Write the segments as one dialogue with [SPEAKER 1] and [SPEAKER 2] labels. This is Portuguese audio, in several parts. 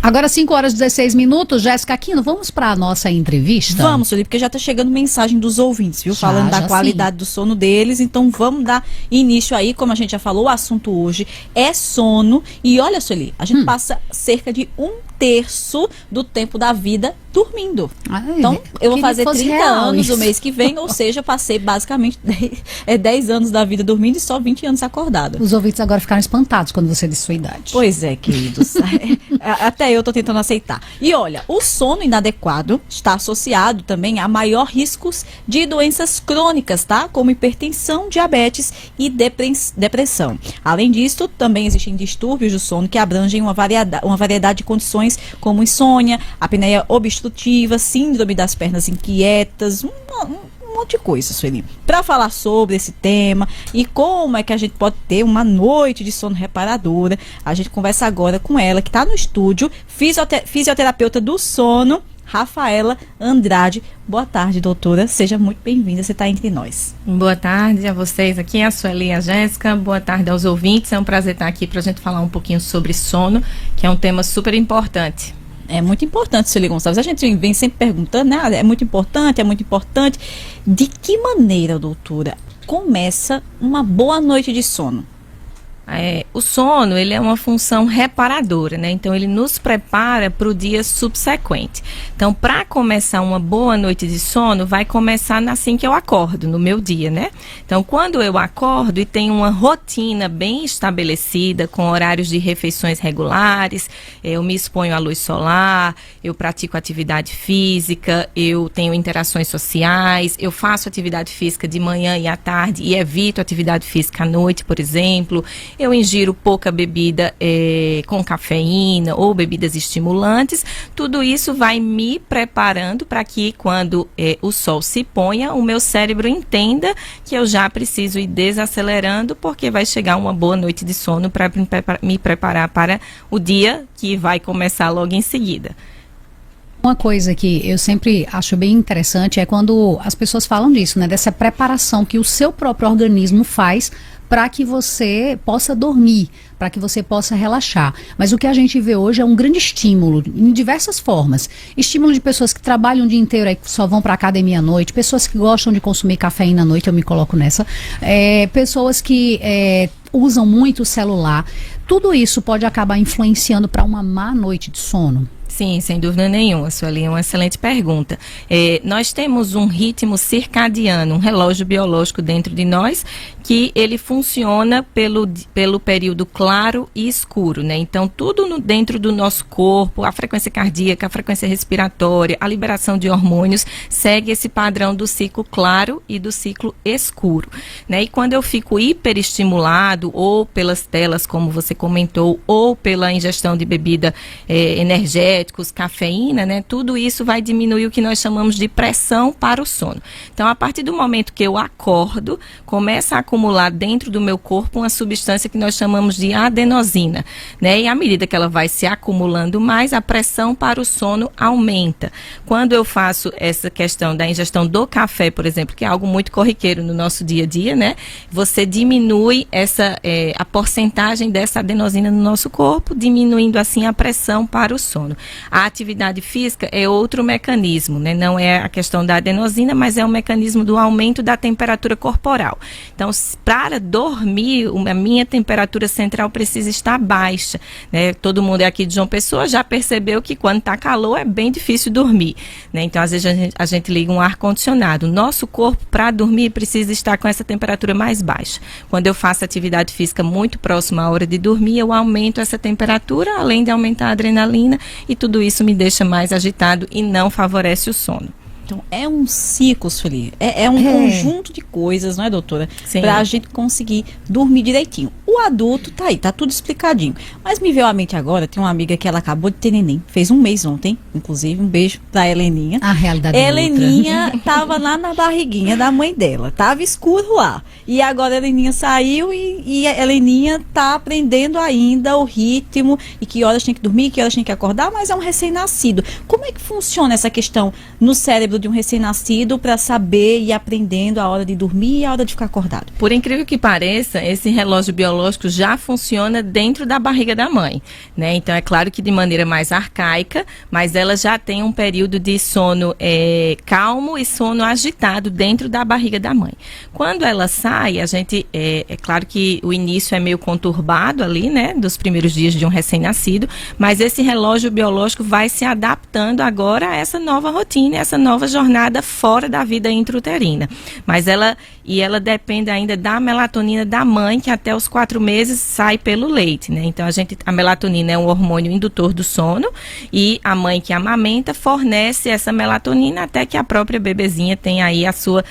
[SPEAKER 1] Agora 5h16, Jéssica Aquino, vamos para a nossa entrevista?
[SPEAKER 2] Vamos, Sueli, porque já está chegando mensagem dos ouvintes, viu? Falando da qualidade do sono deles, então vamos dar início aí, como a gente já falou, o assunto hoje é sono. E olha, Sueli, a gente passa cerca de 1/3 do tempo da vida dormindo. Então, eu vou fazer 30 anos no mês que vem, ou seja, passei basicamente 10 anos da vida dormindo e só 20 anos acordada.
[SPEAKER 1] Os ouvintes agora ficaram espantados quando você disse sua idade.
[SPEAKER 2] Pois é, queridos. Até eu tô tentando aceitar. E olha, o sono inadequado está associado também a maior riscos de doenças crônicas, tá? Como hipertensão, diabetes e depressão. Além disso, também existem distúrbios do sono que abrangem uma variedade de condições como insônia, apneia obstrutiva, síndrome das pernas inquietas, um monte de coisa, Sueli. Para falar sobre esse tema e como é que a gente pode ter uma noite de sono reparadora, a gente conversa agora com ela, que está no estúdio, fisioterapeuta do sono, Rafaela Andrade. Boa tarde, doutora. Seja muito bem-vinda, você está entre nós.
[SPEAKER 3] Boa tarde a vocês aqui, a Sueli e a Jéssica. Boa tarde aos ouvintes. É um prazer estar aqui para a gente falar um pouquinho sobre sono, que é um tema super importante.
[SPEAKER 2] É muito importante, Sueli Gonçalves. A gente vem sempre perguntando, né? É muito importante, é muito importante. De que maneira, doutora, começa uma boa noite de sono?
[SPEAKER 3] O sono, ele é uma função reparadora, né? Então, ele nos prepara para o dia subsequente. Então, para começar uma boa noite de sono, vai começar assim que eu acordo, no meu dia, né? Então, quando eu acordo e tenho uma rotina bem estabelecida, com horários de refeições regulares, eu me exponho à luz solar, eu pratico atividade física, eu tenho interações sociais, eu faço atividade física de manhã e à tarde e evito atividade física à noite, por exemplo. Eu ingiro pouca bebida com cafeína ou bebidas estimulantes. Tudo isso vai me preparando para que quando o sol se ponha, o meu cérebro entenda que eu já preciso ir desacelerando, porque vai chegar uma boa noite de sono para me preparar para o dia que vai começar logo em seguida.
[SPEAKER 1] Uma coisa que eu sempre acho bem interessante é quando as pessoas falam disso, né? Dessa preparação que o seu próprio organismo faz para que você possa dormir, para que você possa relaxar. Mas o que a gente vê hoje é um grande estímulo, em diversas formas. Estímulo de pessoas que trabalham o dia inteiro e só vão para a academia à noite, pessoas que gostam de consumir cafeína à noite, eu me coloco nessa, pessoas que usam muito o celular. Tudo isso pode acabar influenciando para uma má noite de sono?
[SPEAKER 3] Sim, sem dúvida nenhuma, Sueli, é uma excelente pergunta. Nós temos um ritmo circadiano, um relógio biológico dentro de nós, que ele funciona pelo período claro e escuro, né? Então, tudo dentro do nosso corpo, a frequência cardíaca, a frequência respiratória, a liberação de hormônios, segue esse padrão do ciclo claro e do ciclo escuro, né? E quando eu fico hiperestimulado, ou pelas telas, como você comentou, ou pela ingestão de bebida energética, cafeína, né? Tudo isso vai diminuir o que nós chamamos de pressão para o sono. Então, a partir do momento que eu acordo, começa a acumular dentro do meu corpo uma substância que nós chamamos de adenosina, né? E à medida que ela vai se acumulando mais, a pressão para o sono aumenta. Quando eu faço essa questão da ingestão do café, por exemplo, que é algo muito corriqueiro no nosso dia a dia, né? Você diminui a porcentagem dessa adenosina no nosso corpo, diminuindo assim a pressão para o sono. A atividade física é outro mecanismo, né? Não é a questão da adenosina, mas é o mecanismo do aumento da temperatura corporal. Então, para dormir, a minha temperatura central precisa estar baixa, né? Todo mundo aqui de João Pessoa já percebeu que quando está calor é bem difícil dormir, né? Então, às vezes a gente liga um ar-condicionado. Nosso corpo, para dormir, precisa estar com essa temperatura mais baixa. Quando eu faço atividade física muito próxima à hora de dormir, eu aumento essa temperatura, além de aumentar a adrenalina, e tudo isso me deixa mais agitado e não favorece o sono.
[SPEAKER 2] Então, é um ciclo, Sueli. É um conjunto de coisas, não é, doutora? Para a gente conseguir dormir direitinho. O adulto tá aí, tá tudo explicadinho. Mas me veio à mente agora, tem uma amiga que ela acabou de ter neném. Fez um mês ontem, inclusive. Um beijo pra Heleninha.
[SPEAKER 1] A realidade é
[SPEAKER 2] Heleninha tava lá na barriguinha da mãe dela. Tava escuro lá. E agora a Heleninha saiu e a Heleninha tá aprendendo ainda o ritmo e que horas tem que dormir, que horas tem que acordar, mas é um recém-nascido. Como é que funciona essa questão no cérebro cérebro de um recém-nascido para saber e ir aprendendo a hora de dormir e a hora de ficar acordado?
[SPEAKER 3] Por incrível que pareça, esse relógio biológico já funciona dentro da barriga da mãe, né? Então, é claro que de maneira mais arcaica, mas ela já tem um período de sono calmo e sono agitado dentro da barriga da mãe. Quando ela sai, a gente, é claro que o início é meio conturbado ali, né? Dos primeiros dias de um recém-nascido, mas esse relógio biológico vai se adaptando agora a essa nova rotina, essa nova jornada fora da vida intrauterina. Mas ela depende ainda da melatonina da mãe, que até os 4 meses sai pelo leite, né? Então, a melatonina é um hormônio indutor do sono e a mãe que amamenta fornece essa melatonina até que a própria bebezinha tenha aí a sua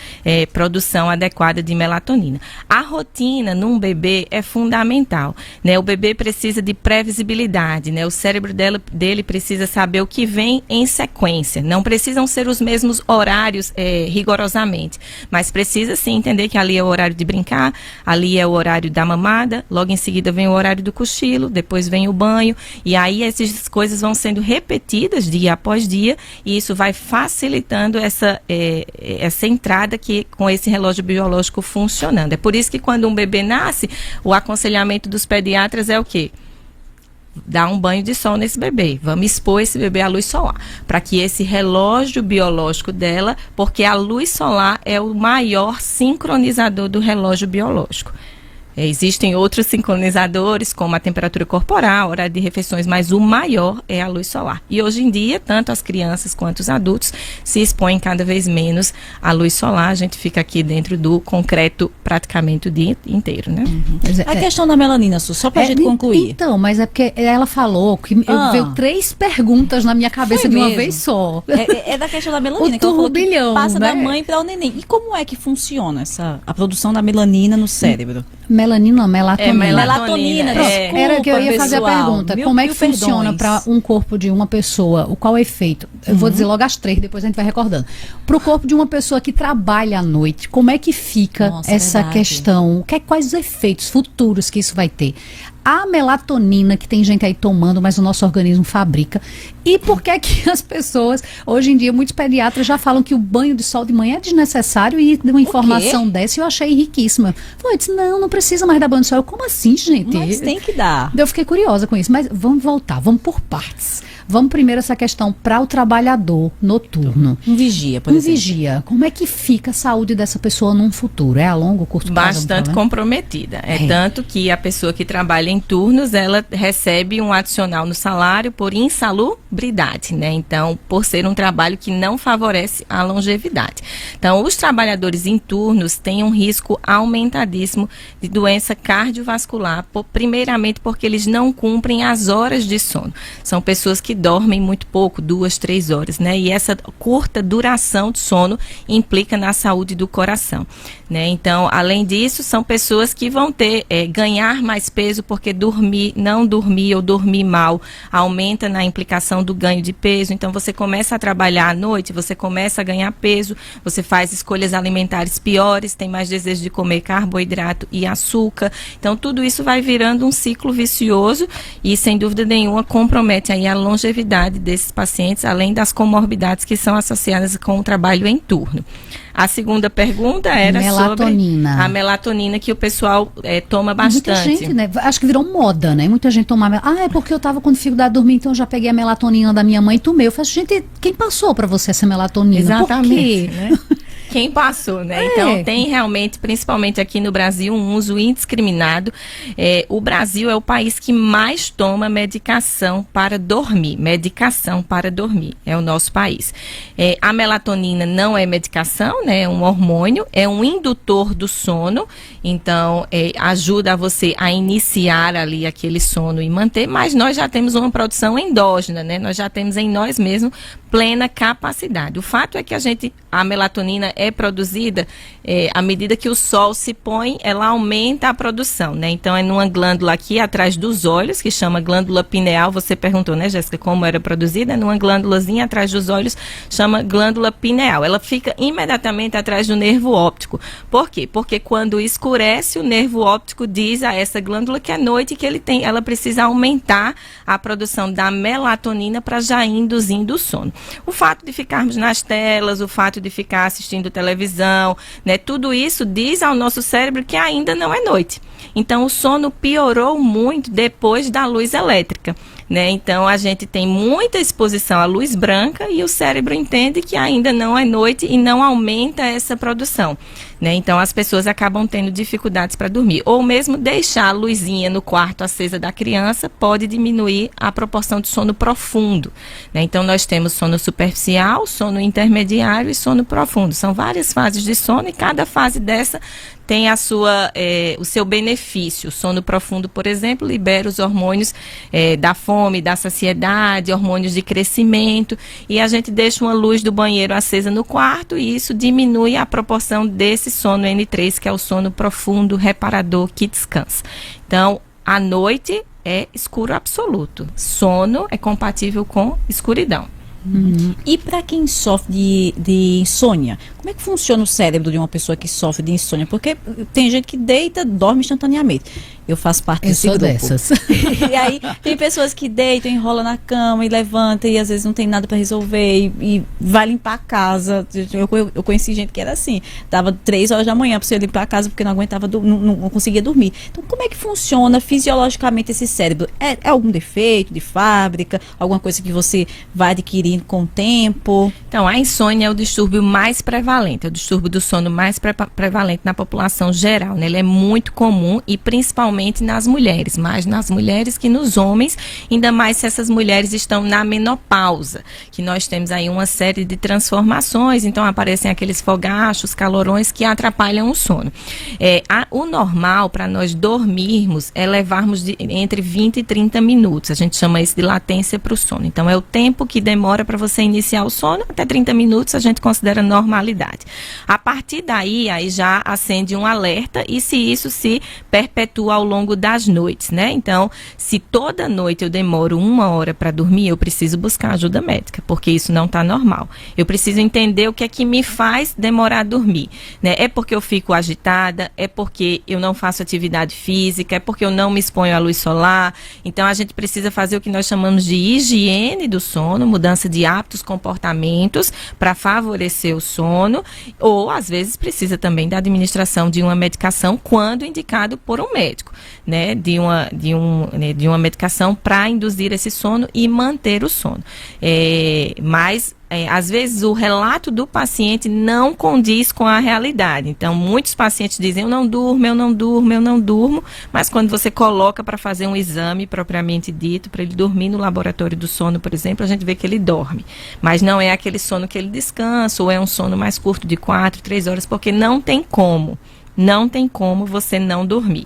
[SPEAKER 3] produção adequada de melatonina. A rotina num bebê é fundamental, né? O bebê precisa de previsibilidade, né? O cérebro dele precisa saber o que vem em sequência. Não precisam ser os mesmos horários rigorosamente, mas precisa sim entender que ali é o horário de brincar, ali é o horário da mamada, logo em seguida vem o horário do cochilo, depois vem o banho, e aí essas coisas vão sendo repetidas dia após dia, e isso vai facilitando essa entrada com esse relógio biológico funcionando. É por isso que quando um bebê nasce, o aconselhamento dos pediatras é o quê? Dar um banho de sol nesse bebê, vamos expor esse bebê à luz solar, para que esse relógio biológico dela, porque a luz solar é o maior sincronizador do relógio biológico. Existem outros sincronizadores, como a temperatura corporal, horário de refeições, mas o maior é a luz solar. E hoje em dia, tanto as crianças quanto os adultos se expõem cada vez menos à luz solar. A gente fica aqui dentro do concreto praticamente o dia inteiro, né?
[SPEAKER 2] A questão da melanina, só para a gente concluir.
[SPEAKER 1] Então, mas é porque ela falou que veio 3 perguntas na minha cabeça
[SPEAKER 2] Foi
[SPEAKER 1] de uma
[SPEAKER 2] mesmo?
[SPEAKER 1] vez só.
[SPEAKER 2] É da questão da melanina,
[SPEAKER 1] O
[SPEAKER 2] que ela falou que
[SPEAKER 1] turbilhão,
[SPEAKER 2] passa
[SPEAKER 1] né?
[SPEAKER 2] da mãe para o neném. E como é que funciona a produção da melanina no cérebro?
[SPEAKER 1] Melanina, não, melatonina.
[SPEAKER 2] Melatonina, desculpa,
[SPEAKER 1] Era que eu ia fazer a
[SPEAKER 2] pessoal.
[SPEAKER 1] pergunta.
[SPEAKER 2] Mil
[SPEAKER 1] Como é que
[SPEAKER 2] perdões.
[SPEAKER 1] funciona para um corpo de uma pessoa? Qual é o efeito? Eu vou dizer logo as 3, depois a gente vai recordando. Para o corpo de uma pessoa que trabalha à noite, como é que fica
[SPEAKER 2] Nossa,
[SPEAKER 1] essa
[SPEAKER 2] verdade.
[SPEAKER 1] questão? Quais os efeitos futuros que isso vai ter? A melatonina que tem gente aí tomando, mas o nosso organismo fabrica. E por que que as pessoas, hoje em dia, muitos pediatras já falam que o banho de sol de manhã é desnecessário, e de uma informação dessa eu achei riquíssima. Eu disse, não precisa mais dar banho de sol. Como assim, gente?
[SPEAKER 2] Mas tem que dar.
[SPEAKER 1] Eu fiquei curiosa com isso, mas vamos voltar, vamos por partes. Vamos primeiro essa questão para o trabalhador noturno.
[SPEAKER 2] Um vigia, por
[SPEAKER 1] Um
[SPEAKER 2] exemplo.
[SPEAKER 1] vigia, como é que fica a saúde dessa pessoa num futuro? É a longo, curto prazo?
[SPEAKER 3] Bastante comprometida. Tanto que a pessoa que trabalha em turnos, ela recebe um adicional no salário por insalubridade, né? Então, por ser um trabalho que não favorece a longevidade. Então, os trabalhadores em turnos têm um risco aumentadíssimo de doença cardiovascular, primeiramente porque eles não cumprem as horas de sono. São pessoas que dormem muito pouco, 2, 3 horas, né? E essa curta duração de sono implica na saúde do coração, né? Então, além disso, são pessoas que vão ganhar mais peso porque não dormir ou dormir mal aumenta na implicação do ganho de peso. Então, você começa a trabalhar à noite, você começa a ganhar peso, você faz escolhas alimentares piores, tem mais desejo de comer carboidrato e açúcar. Então, tudo isso vai virando um ciclo vicioso e, sem dúvida nenhuma, compromete aí a longevidade desses pacientes, além das comorbidades que são associadas com o trabalho em turno. A segunda pergunta era
[SPEAKER 1] melatonina.
[SPEAKER 3] Sobre a melatonina, que o pessoal toma
[SPEAKER 1] Muita
[SPEAKER 3] bastante.
[SPEAKER 1] gente, né? Acho que virou moda, né? Muita gente toma. É porque eu tava com dificuldade de dormir, então eu já peguei a melatonina da minha mãe e tomei. Eu faço, gente, quem passou pra você essa melatonina?
[SPEAKER 3] Exatamente,
[SPEAKER 1] Por quê?
[SPEAKER 3] né? Quem passou, né? Então, tem realmente, principalmente aqui no Brasil, um uso indiscriminado. O Brasil é o país que mais toma medicação para dormir. Medicação para dormir é o nosso país. A melatonina não é medicação, né? É um hormônio, é um indutor do sono. Então, ajuda você a iniciar ali aquele sono e manter. Mas nós já temos uma produção endógena, né? Nós já temos em nós mesmos plena capacidade. O fato é que a melatonina é é produzida à medida que o sol se põe, ela aumenta a produção, né? Então é numa glândula aqui atrás dos olhos, que chama glândula pineal. Você perguntou, né, Jéssica, como era produzida? É numa glândulazinha atrás dos olhos, chama glândula pineal. Ela fica imediatamente atrás do nervo óptico. Por quê? Porque quando escurece, o nervo óptico diz a essa glândula que é noite, que ela precisa aumentar a produção da melatonina para já ir induzindo o sono. O fato de ficarmos nas telas, o fato de ficar assistindo televisão, né, tudo isso diz ao nosso cérebro que ainda não é noite. Então o sono piorou muito depois da luz elétrica, né? Então a gente tem muita exposição à luz branca e o cérebro entende que ainda não é noite e não aumenta essa produção, né? Então as pessoas acabam tendo dificuldades para dormir, ou mesmo deixar a luzinha no quarto acesa da criança pode diminuir a proporção de sono profundo, né? Então nós temos sono superficial, sono intermediário e sono profundo. São várias fases de sono e cada fase dessa tem o seu benefício. O sono profundo, por exemplo, libera os hormônios da fome, da saciedade, hormônios de crescimento, e a gente deixa uma luz do banheiro acesa no quarto e isso diminui a proporção desse sono N3, que é o sono profundo, reparador, que descansa. Então, à noite é escuro absoluto. Sono é compatível com escuridão.
[SPEAKER 2] E para quem sofre de insônia, como é que funciona o cérebro de uma pessoa que sofre de insônia? Porque tem gente que deita, dorme instantaneamente. Eu faço parte desse grupo.
[SPEAKER 1] Dessas.
[SPEAKER 2] E aí tem pessoas que deitam, enrolam na cama e levantam e às vezes não tem nada para resolver e vai limpar a casa. Eu conheci gente que era assim, dava 3 horas da manhã para você limpar a casa porque não aguentava, não conseguia dormir. Então como é que funciona fisiologicamente esse cérebro? É algum defeito de fábrica? Alguma coisa que você vai adquirindo com o tempo?
[SPEAKER 3] Então a insônia é o distúrbio mais prevalente, é o distúrbio do sono mais prevalente na população geral, né? Ele é muito comum e principalmente nas mulheres, mais nas mulheres que nos homens, ainda mais se essas mulheres estão na menopausa, que nós temos aí uma série de transformações, então aparecem aqueles fogachos, calorões que atrapalham o sono. O normal para nós dormirmos é levarmos entre 20 e 30 minutos, a gente chama isso de latência para o sono. Então é o tempo que demora para você iniciar o sono, até 30 minutos a gente considera normalidade. A partir daí, aí já acende um alerta e se isso se perpetua ao longo das noites, né? Então, se toda noite eu demoro 1 hora para dormir, eu preciso buscar ajuda médica, porque isso não está normal. Eu preciso entender o que é que me faz demorar a dormir, né? É porque eu fico agitada, é porque eu não faço atividade física, é porque eu não me exponho à luz solar. Então, a gente precisa fazer o que nós chamamos de higiene do sono, mudança de hábitos, comportamentos para favorecer o sono, ou às vezes precisa também da administração de uma medicação quando indicado por um médico, né, de uma medicação para induzir esse sono e manter o sono. Mas às vezes o relato do paciente não condiz com a realidade. Então, muitos pacientes dizem, eu não durmo, mas quando você coloca para fazer um exame propriamente dito, para ele dormir no laboratório do sono, por exemplo, a gente vê que ele dorme. Mas não é aquele sono que ele descansa, ou é um sono mais curto de 4, 3 horas, porque não tem como você não dormir.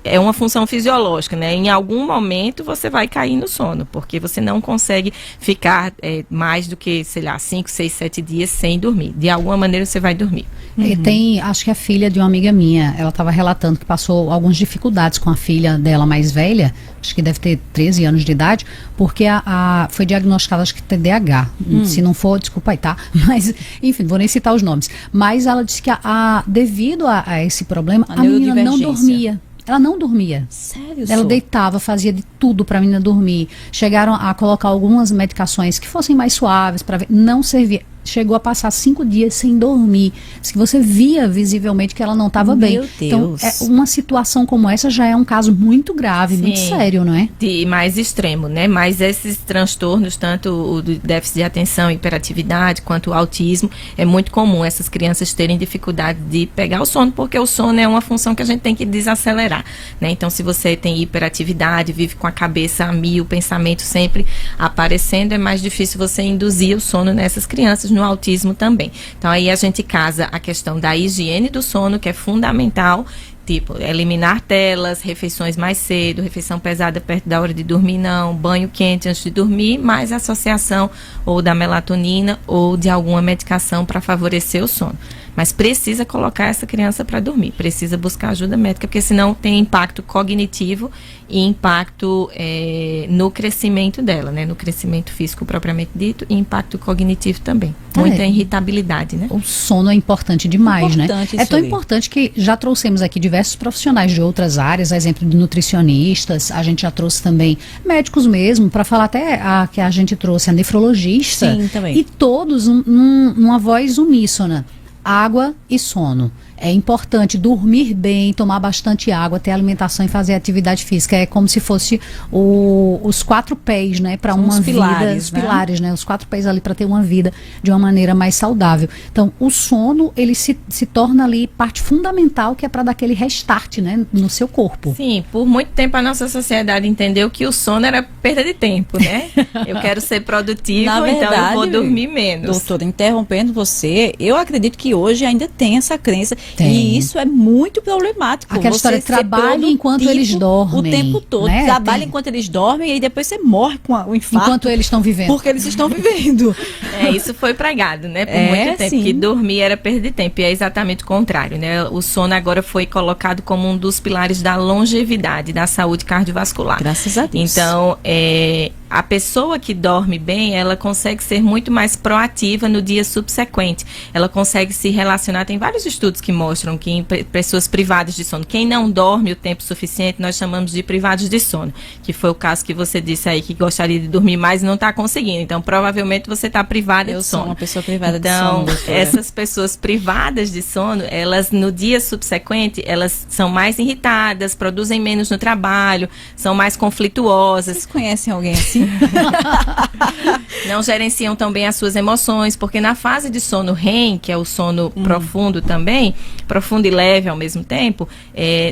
[SPEAKER 3] É uma função fisiológica, né? Em algum momento você vai cair no sono, porque você não consegue ficar mais do que, 5, 6, 7 dias sem dormir. De alguma maneira você vai dormir.
[SPEAKER 1] Acho que a filha de uma amiga minha, ela estava relatando que passou algumas dificuldades com a filha dela mais velha, acho que deve ter 13 anos de idade, porque foi diagnosticada, acho que TDAH. Se não for, desculpa aí, tá? Mas, enfim, vou nem citar os nomes. Mas ela disse que devido a esse problema, a menina não dormia. Ela não dormia.
[SPEAKER 2] Sério?
[SPEAKER 1] Ela deitava, fazia de tudo para a menina dormir. Chegaram a colocar algumas medicações que fossem mais suaves para ver. Não servia. Chegou a passar 5 dias sem dormir. Diz que você via visivelmente que ela não estava bem. Então, uma situação como essa já é um caso muito grave,
[SPEAKER 3] sim,
[SPEAKER 1] muito sério, não é?
[SPEAKER 3] E mais extremo, né? Mas esses transtornos, tanto o do déficit de atenção, hiperatividade, quanto o autismo, é muito comum essas crianças terem dificuldade de pegar o sono, porque o sono é uma função que a gente tem que desacelerar, né? Então, se você tem hiperatividade, vive com a cabeça a mil, o pensamento sempre aparecendo, é mais difícil você induzir o sono nessas crianças, no autismo também. Então aí a gente casa a questão da higiene do sono, que é fundamental, Tipo, eliminar telas, refeições mais cedo, refeição pesada perto da hora de dormir não, banho quente antes de dormir, mais associação ou da melatonina ou de alguma medicação para favorecer o sono. Mas precisa colocar essa criança para dormir, precisa buscar ajuda médica, porque senão tem impacto cognitivo e impacto no crescimento dela, né? No crescimento físico propriamente dito e impacto cognitivo também. Muita irritabilidade, né?
[SPEAKER 1] O sono é importante demais,
[SPEAKER 2] Importante,
[SPEAKER 1] né? É tão
[SPEAKER 2] Sueli.
[SPEAKER 1] importante que já trouxemos aqui diversos profissionais de outras áreas, exemplo de nutricionistas, a gente já trouxe também médicos mesmo, para falar até que a gente trouxe a nefrologista.
[SPEAKER 2] Sim, também.
[SPEAKER 1] E todos numa voz uníssona. Água e sono. É importante dormir bem, tomar bastante água, ter alimentação e fazer atividade física. É como se fosse os 4 pés, né, para
[SPEAKER 2] São
[SPEAKER 1] uma
[SPEAKER 2] os
[SPEAKER 1] vida,
[SPEAKER 2] pilares,
[SPEAKER 1] os
[SPEAKER 2] né?
[SPEAKER 1] pilares, né, os 4 pés ali para ter uma vida de uma maneira mais saudável. Então, o sono, ele se torna ali parte fundamental, que é para dar aquele restart, né, no seu corpo.
[SPEAKER 3] Sim, por muito tempo a nossa sociedade entendeu que o sono era perda de tempo, né? Eu quero ser produtivo,
[SPEAKER 2] Na
[SPEAKER 3] então eu
[SPEAKER 2] verdade,
[SPEAKER 3] vou dormir menos.
[SPEAKER 2] Doutora, interrompendo você, eu acredito que hoje ainda tem essa crença
[SPEAKER 1] Tem.
[SPEAKER 2] e isso é muito problemático.
[SPEAKER 1] Aquela
[SPEAKER 2] Você
[SPEAKER 1] história,
[SPEAKER 2] ser
[SPEAKER 1] trabalhe enquanto
[SPEAKER 2] produtivo
[SPEAKER 1] eles dormem,
[SPEAKER 2] o tempo todo.
[SPEAKER 1] né?
[SPEAKER 2] Trabalha
[SPEAKER 1] Tem.
[SPEAKER 2] enquanto eles dormem e aí depois você morre com o infarto.
[SPEAKER 1] Enquanto eles estão vivendo.
[SPEAKER 2] Porque eles estão vivendo.
[SPEAKER 3] Isso foi pregado, né? Por
[SPEAKER 2] É,
[SPEAKER 3] muito tempo,
[SPEAKER 2] sim.
[SPEAKER 3] que dormir era perda de tempo. E é exatamente o contrário, né? O sono agora foi colocado como um dos pilares da longevidade, da saúde cardiovascular.
[SPEAKER 2] Graças a Deus.
[SPEAKER 3] Então, a pessoa que dorme bem, ela consegue ser muito mais proativa no dia subsequente. Ela consegue se relacionar. Tem vários estudos que mostram que em pessoas privadas de sono, quem não dorme o tempo suficiente, nós chamamos de privados de sono, que foi o caso que você disse aí, que gostaria de dormir mais e não está conseguindo. Então, provavelmente você está privada
[SPEAKER 2] Eu
[SPEAKER 3] de
[SPEAKER 2] sou
[SPEAKER 3] sono.
[SPEAKER 2] uma pessoa privada de
[SPEAKER 3] Então,
[SPEAKER 2] sono, doutora.
[SPEAKER 3] essas pessoas privadas de sono, elas no dia subsequente, elas são mais irritadas, produzem menos no trabalho, são mais conflituosas,
[SPEAKER 2] Vocês conhecem alguém assim?
[SPEAKER 3] não gerenciam tão bem as suas emoções, porque na fase de sono REM, que é o sono profundo também, profundo e leve ao mesmo tempo,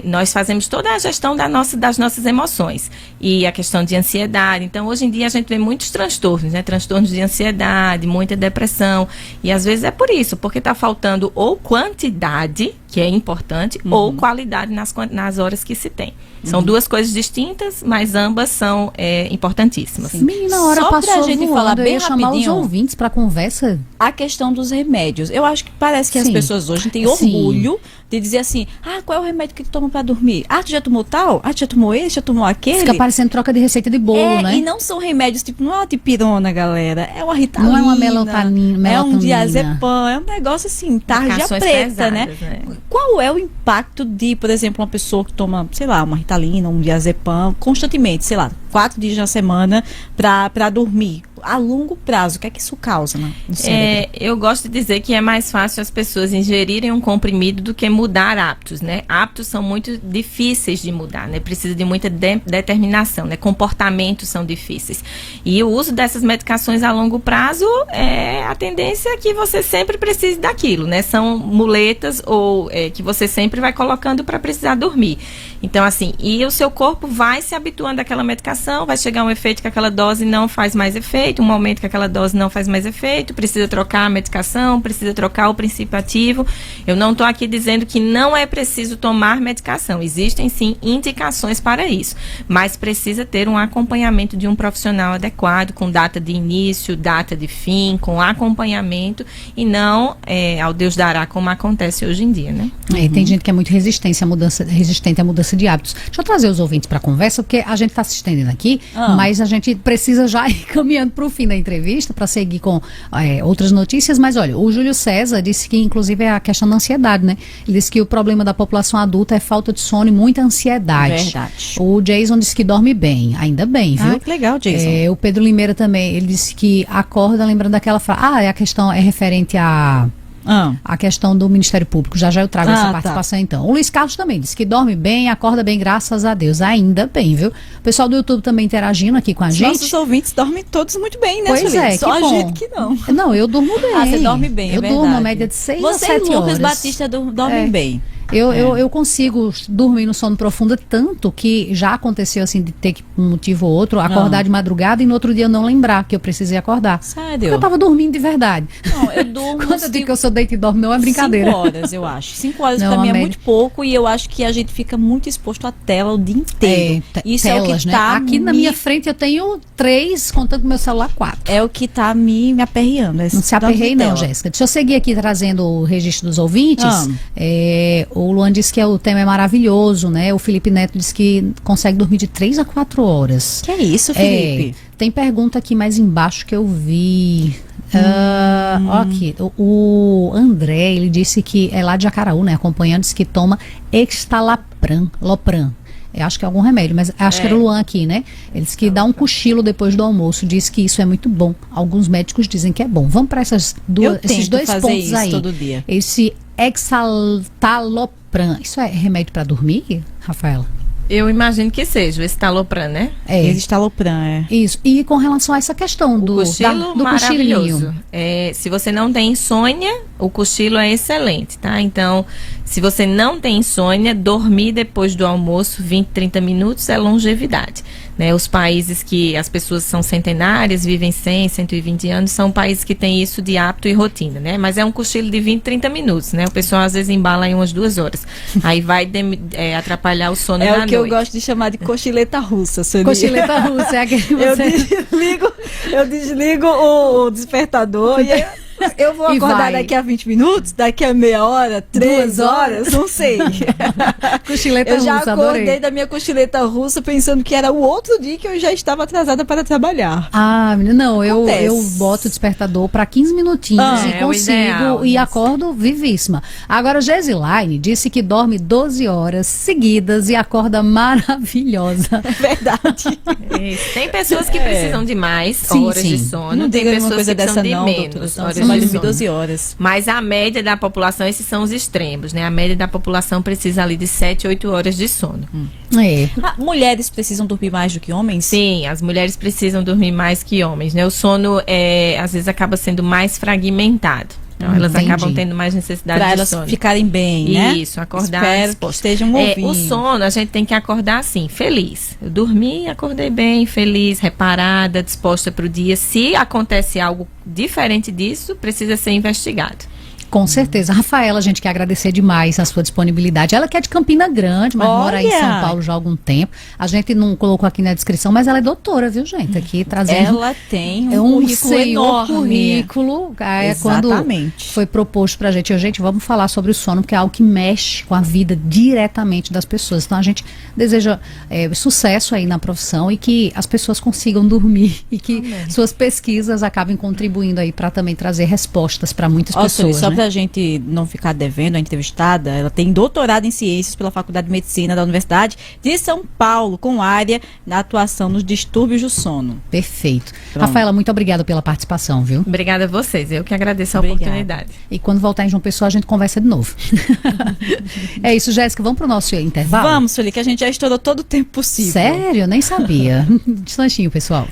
[SPEAKER 3] nós fazemos toda a gestão das nossas emoções e a questão de ansiedade. Então, hoje em dia a gente vê muitos transtornos, né? Transtornos de ansiedade, muita depressão, e às vezes é por isso, porque está faltando ou quantidade, que é importante, ou qualidade nas horas que se tem. São duas coisas distintas, mas ambas são importantíssimas.
[SPEAKER 1] Menina, a hora
[SPEAKER 2] Só pra
[SPEAKER 1] passou
[SPEAKER 2] gente
[SPEAKER 1] voando,
[SPEAKER 2] falar
[SPEAKER 1] eu
[SPEAKER 2] bem
[SPEAKER 1] ia chamar os
[SPEAKER 2] rapidinho.
[SPEAKER 1] ouvintes para conversa.
[SPEAKER 2] A questão dos remédios. Eu acho que parece que as
[SPEAKER 1] Sim.
[SPEAKER 2] pessoas hoje têm
[SPEAKER 1] Sim.
[SPEAKER 2] orgulho de dizer assim, qual é o remédio que tu toma pra dormir? Tu já tomou tal? Tu já tomou esse? Já tomou aquele?
[SPEAKER 1] Fica parecendo troca de receita de bolo, né?
[SPEAKER 2] E não são remédios tipo, não é uma dipirona, galera. É uma ritalina.
[SPEAKER 1] Não é uma melatonina.
[SPEAKER 2] É um diazepam. É um negócio assim, tarja
[SPEAKER 3] Medicações
[SPEAKER 2] preta, né?
[SPEAKER 3] pesadas, né?
[SPEAKER 2] Qual é o impacto de, por exemplo, uma pessoa que toma, sei lá, uma ritalina, um diazepam constantemente, sei lá, 4 dias na semana pra dormir? A longo prazo, o que é que isso causa no cérebro?
[SPEAKER 3] Eu gosto de dizer que é mais fácil as pessoas ingerirem um comprimido do que mudar hábitos, né? Hábitos são muito difíceis de mudar, né? Precisa de muita determinação, né? Comportamentos são difíceis. E o uso dessas medicações a longo prazo, a tendência é que você sempre precise daquilo, né? São muletas ou que você sempre vai colocando para precisar dormir. Então, assim, e o seu corpo vai se habituando àquela medicação, vai chegar um efeito que aquela dose não faz mais efeito, um momento que aquela dose não faz mais efeito, precisa trocar a medicação, precisa trocar o princípio ativo. Eu não estou aqui dizendo que não é preciso tomar medicação, existem sim indicações para isso, mas precisa ter um acompanhamento de um profissional adequado, com data de início, data de fim, com acompanhamento e não ao Deus dará, como acontece hoje em dia, né?
[SPEAKER 1] Tem gente que é muito resistente à mudança de hábitos. Deixa eu trazer os ouvintes para a conversa, porque a gente está se estendendo aqui, mas a gente precisa já ir caminhando para o fim da entrevista, para seguir com outras notícias. Mas olha, o Júlio César disse que inclusive é a questão da ansiedade, né? Ele disse que o problema da população adulta é falta de sono e muita ansiedade.
[SPEAKER 2] Verdade.
[SPEAKER 1] O Jason disse que dorme bem, ainda bem, viu?
[SPEAKER 2] Que legal, Jason.
[SPEAKER 1] O Pedro Limeira também, ele disse que acorda lembrando daquela frase, a questão é referente a questão do Ministério Público. Já eu trago essa participação então. O Luiz Carlos também disse que dorme bem, acorda bem, graças a Deus. Ainda bem, viu? O pessoal do YouTube também interagindo aqui com a gente.
[SPEAKER 2] Nossos ouvintes dormem todos muito bem, né,
[SPEAKER 1] Pois
[SPEAKER 2] Sueli?
[SPEAKER 1] é,
[SPEAKER 2] Só
[SPEAKER 1] que
[SPEAKER 2] a
[SPEAKER 1] bom.
[SPEAKER 2] gente que não.
[SPEAKER 1] Não, eu durmo bem.
[SPEAKER 2] Você dorme bem,
[SPEAKER 1] Eu
[SPEAKER 2] é
[SPEAKER 1] durmo
[SPEAKER 2] verdade.
[SPEAKER 1] uma média de 6 a
[SPEAKER 2] Você
[SPEAKER 1] 7
[SPEAKER 2] e Lucas
[SPEAKER 1] horas.
[SPEAKER 2] Batista dormem bem.
[SPEAKER 1] Eu consigo dormir no sono profundo tanto que já aconteceu assim de ter que, por um motivo ou outro, acordar de madrugada e no outro dia eu não lembrar que eu precisei acordar.
[SPEAKER 2] Sério?
[SPEAKER 1] Porque eu tava dormindo de verdade.
[SPEAKER 2] Não, eu durmo.
[SPEAKER 1] Quando eu digo que eu sou deita e dorme, não é brincadeira.
[SPEAKER 2] 5 horas, eu acho. 5 horas
[SPEAKER 1] Não,
[SPEAKER 2] pra mim
[SPEAKER 1] a
[SPEAKER 2] é
[SPEAKER 1] média.
[SPEAKER 2] muito pouco e eu acho que a gente fica muito exposto à tela o dia inteiro. Isso
[SPEAKER 1] Telas,
[SPEAKER 2] é o que
[SPEAKER 1] né?
[SPEAKER 2] tá
[SPEAKER 1] Aqui na minha frente eu tenho 3, contando com meu celular 4.
[SPEAKER 2] É o que tá me aperreando.
[SPEAKER 1] Não se aperrei não, Jéssica. Deixa eu seguir aqui trazendo o registro dos ouvintes. O Luan disse que o tema é maravilhoso, né? O Felipe Neto disse que consegue dormir de 3 a 4 horas.
[SPEAKER 2] Que é isso, Felipe?
[SPEAKER 1] Tem pergunta aqui mais embaixo que eu vi. Ó aqui, o André, ele disse que é lá de Jacaraú, né? Acompanhando, disse que toma Lopran. Eu acho que é algum remédio, mas acho que era o Luan aqui, né? Ele disse que dá um cochilo depois do almoço, diz que isso é muito bom. Alguns médicos dizem que é bom. Vamos para esses dois
[SPEAKER 2] fazer
[SPEAKER 1] pontos
[SPEAKER 2] isso
[SPEAKER 1] aí.
[SPEAKER 2] todo dia.
[SPEAKER 1] Esse Exaltalopran, isso é remédio para dormir, Rafaela?
[SPEAKER 3] Eu imagino que seja o estalopram, né?
[SPEAKER 2] Estalopram,
[SPEAKER 1] Isso. E com relação a essa questão do
[SPEAKER 3] cochilo
[SPEAKER 1] do
[SPEAKER 3] maravilhoso.
[SPEAKER 1] cochilinho.
[SPEAKER 3] Se você não tem insônia, o cochilo é excelente, tá? Então, se você não tem insônia, dormir depois do almoço 20, 30 minutos é longevidade. Né? Os países que as pessoas são centenárias, vivem 100, 120 anos, são países que têm isso de hábito e rotina, né? Mas é um cochilo de 20, 30 minutos, né? O pessoal às vezes embala em umas 2 horas. Aí vai atrapalhar o sono
[SPEAKER 2] É
[SPEAKER 3] da
[SPEAKER 2] o que
[SPEAKER 3] noite.
[SPEAKER 2] eu gosto de chamar de cochileta russa, sabia?
[SPEAKER 1] Cochileta russa, é aquele que você...
[SPEAKER 2] eu desligo o despertador e eu vou
[SPEAKER 1] E
[SPEAKER 2] acordar
[SPEAKER 1] vai.
[SPEAKER 2] daqui a 20 minutos, daqui a meia hora, 3
[SPEAKER 1] 2
[SPEAKER 2] horas, não sei.
[SPEAKER 1] Cochileta
[SPEAKER 2] Eu já
[SPEAKER 1] russa,
[SPEAKER 2] acordei
[SPEAKER 1] adorei.
[SPEAKER 2] da minha cochileta russa pensando que era o outro dia que eu já estava atrasada para trabalhar.
[SPEAKER 1] Ah, menina, não, eu
[SPEAKER 2] Acontece.
[SPEAKER 1] boto o despertador para 15 minutinhos e
[SPEAKER 3] é o
[SPEAKER 1] consigo
[SPEAKER 3] ideal,
[SPEAKER 1] e
[SPEAKER 3] né?
[SPEAKER 1] acordo vivíssima. Agora, Gesilaine disse que dorme 12 horas seguidas e acorda maravilhosa.
[SPEAKER 2] É verdade.
[SPEAKER 3] Isso. Tem pessoas que precisam de mais
[SPEAKER 1] Sim,
[SPEAKER 3] horas
[SPEAKER 1] sim.
[SPEAKER 3] de sono,
[SPEAKER 2] Não
[SPEAKER 3] tem
[SPEAKER 2] diga uma
[SPEAKER 3] pessoas
[SPEAKER 2] coisa
[SPEAKER 3] que precisam
[SPEAKER 2] dessa
[SPEAKER 3] de
[SPEAKER 2] não,
[SPEAKER 3] menos
[SPEAKER 2] doutora.
[SPEAKER 3] horas
[SPEAKER 2] Você vai
[SPEAKER 3] de
[SPEAKER 2] dormir
[SPEAKER 3] sono.
[SPEAKER 2] 12 horas.
[SPEAKER 3] Mas a média da população, esses são os extremos, né? A média da população precisa ali de 7, 8 horas de sono.
[SPEAKER 1] É.
[SPEAKER 2] Mulheres precisam dormir mais do que homens?
[SPEAKER 3] Sim, as mulheres precisam dormir mais que homens, né? O sono, às vezes, acaba sendo mais fragmentado. Então, elas
[SPEAKER 1] Entendi.
[SPEAKER 3] acabam tendo mais necessidade
[SPEAKER 2] Para
[SPEAKER 3] de
[SPEAKER 2] elas
[SPEAKER 3] sono.
[SPEAKER 2] ficarem bem, né?
[SPEAKER 3] Isso, acordar
[SPEAKER 2] Espero que
[SPEAKER 3] disposto.
[SPEAKER 2] estejam ouvindo.
[SPEAKER 3] O sono, a gente tem que acordar assim, feliz. Eu dormi, acordei bem, feliz, reparada, disposta para o dia. Se acontece algo diferente disso, precisa ser investigado.
[SPEAKER 1] Com certeza. Rafaela, a gente quer agradecer demais a sua disponibilidade. Ela que é de Campina Grande, mas mora em
[SPEAKER 2] Olha!
[SPEAKER 1] São Paulo já há algum tempo. A gente não colocou aqui na descrição, mas ela é doutora, viu, gente? Aqui trazendo
[SPEAKER 2] Ela tem
[SPEAKER 1] é
[SPEAKER 2] um
[SPEAKER 1] um
[SPEAKER 2] currículo
[SPEAKER 1] senhor
[SPEAKER 2] enorme.
[SPEAKER 1] currículo. Quando
[SPEAKER 2] Exatamente.
[SPEAKER 1] foi proposto pra gente, vamos falar sobre o sono, porque é algo que mexe com a vida diretamente das pessoas. Então a gente deseja sucesso aí na profissão e que as pessoas consigam dormir e que suas pesquisas acabem contribuindo aí para também trazer respostas para muitas pessoas.
[SPEAKER 2] Só
[SPEAKER 1] Né?
[SPEAKER 2] pra gente não ficar devendo a entrevistada, ela tem doutorado em ciências pela Faculdade de Medicina da Universidade de São Paulo, com área na atuação nos distúrbios do sono.
[SPEAKER 1] Perfeito.
[SPEAKER 2] Pronto.
[SPEAKER 1] Rafaela, muito obrigada pela participação, viu?
[SPEAKER 3] Obrigada a vocês, eu que agradeço a
[SPEAKER 2] Obrigada.
[SPEAKER 3] oportunidade.
[SPEAKER 1] E quando voltar em João Pessoa, a gente conversa de novo. É isso, Jéssica, vamos pro nosso intervalo?
[SPEAKER 2] Vamos, Sueli, que a gente já estourou todo o tempo possível.
[SPEAKER 1] Sério? Eu nem sabia. Distantinho, pessoal.